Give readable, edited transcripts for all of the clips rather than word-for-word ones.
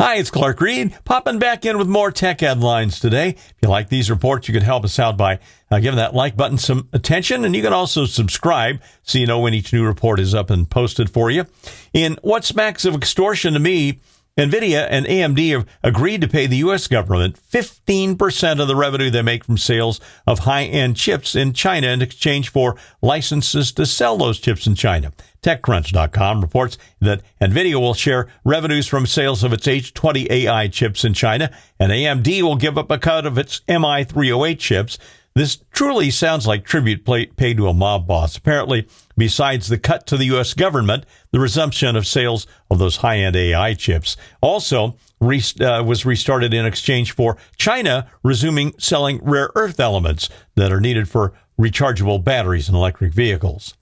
Hi, it's Clark Reid, popping back in with more tech headlines today. If you like these reports, you can help us out by giving that like button some attention, and you can also subscribe so you know when each new report is up and posted for you. In what smacks of extortion to me, NVIDIA and AMD have agreed to pay the U.S. government 15% of the revenue they make from sales of high-end chips in China in exchange for licenses to sell those chips in China. TechCrunch.com reports that NVIDIA will share revenues from sales of its H20 AI chips in China, and AMD will give up a cut of its MI308 chips. This truly sounds like tribute paid to a mob boss. Apparently, besides the cut to the U.S. government, the resumption of sales of those high-end AI chips also was restarted in exchange for China resuming selling rare earth elements that are needed for rechargeable batteries in electric vehicles.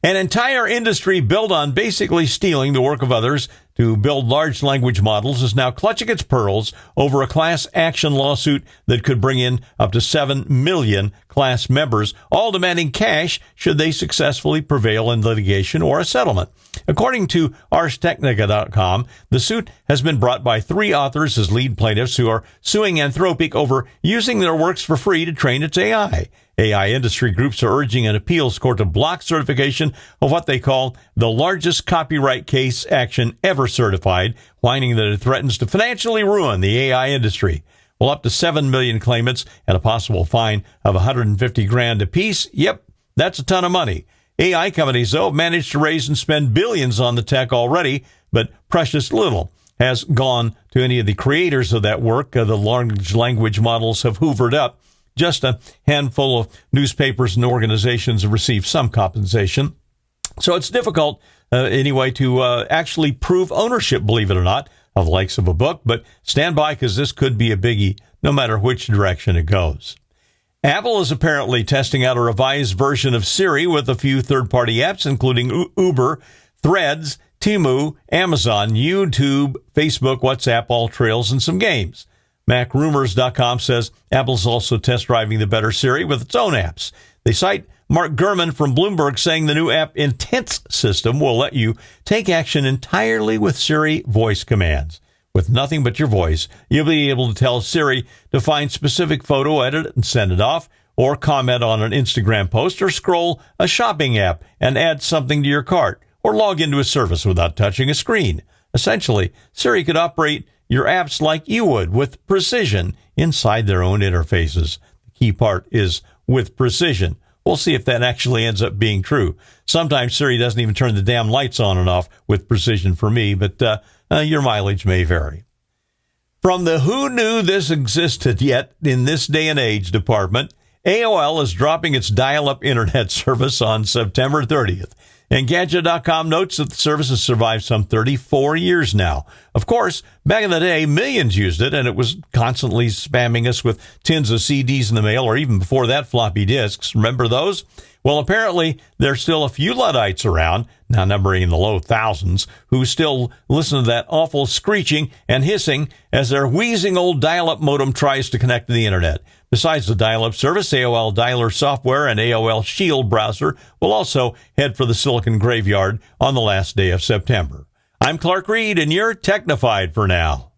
An entire industry built on basically stealing the work of others to build large language models is now clutching its pearls over a class action lawsuit that could bring in up to 7 million class members, all demanding cash should they successfully prevail in litigation or a settlement. According to ArsTechnica.com, the suit has been brought by 3 authors as lead plaintiffs who are suing Anthropic over using their works for free to train its AI. AI industry groups are urging an appeals court to block certification of what they call the largest copyright case action ever certified, whining that it threatens to financially ruin the AI industry. Well, up to 7 million claimants and a possible fine of $150,000 apiece. Yep, that's a ton of money. AI companies, though, have managed to raise and spend billions on the tech already, but precious little has gone to any of the creators of that work. The large language models have hoovered up. Just a handful of newspapers and organizations have received some compensation. So it's difficult, anyway, to actually prove ownership, believe it or not, of the likes of a book. But stand by, because this could be a biggie, no matter which direction it goes. Apple is apparently testing out a revised version of Siri with a few third-party apps, including Uber, Threads, Temu, Amazon, YouTube, Facebook, WhatsApp, AllTrails, and some games. MacRumors.com says Apple's also test driving the better Siri with its own apps. They cite Mark Gurman from Bloomberg saying the new app Intense system will let you take action entirely with Siri voice commands. With nothing but your voice, you'll be able to tell Siri to find specific photo, edit it, and send it off, or comment on an Instagram post, or scroll a shopping app and add something to your cart, or log into a service without touching a screen. Essentially, Siri could operate your apps like you would, with precision inside their own interfaces. The key part is with precision. We'll see if that actually ends up being true. Sometimes Siri doesn't even turn the damn lights on and off with precision for me, but your mileage may vary. From the who knew this existed yet in this day and age department, AOL is dropping its dial-up internet service on September 30th. Engadget.com notes that the service has survived some 34 years now. Of course, back in the day, millions used it, and it was constantly spamming us with tins of CDs in the mail, or even before that, floppy disks. Remember those? Well, apparently, there's still a few Luddites around, now numbering in the low thousands, who still listen to that awful screeching and hissing as their wheezing old dial-up modem tries to connect to the internet. Besides the dial-up service, AOL Dialer software and AOL Shield browser will also head for the Silicon Graveyard on the last day of September. I'm Clark Reid, and you're Technified for now.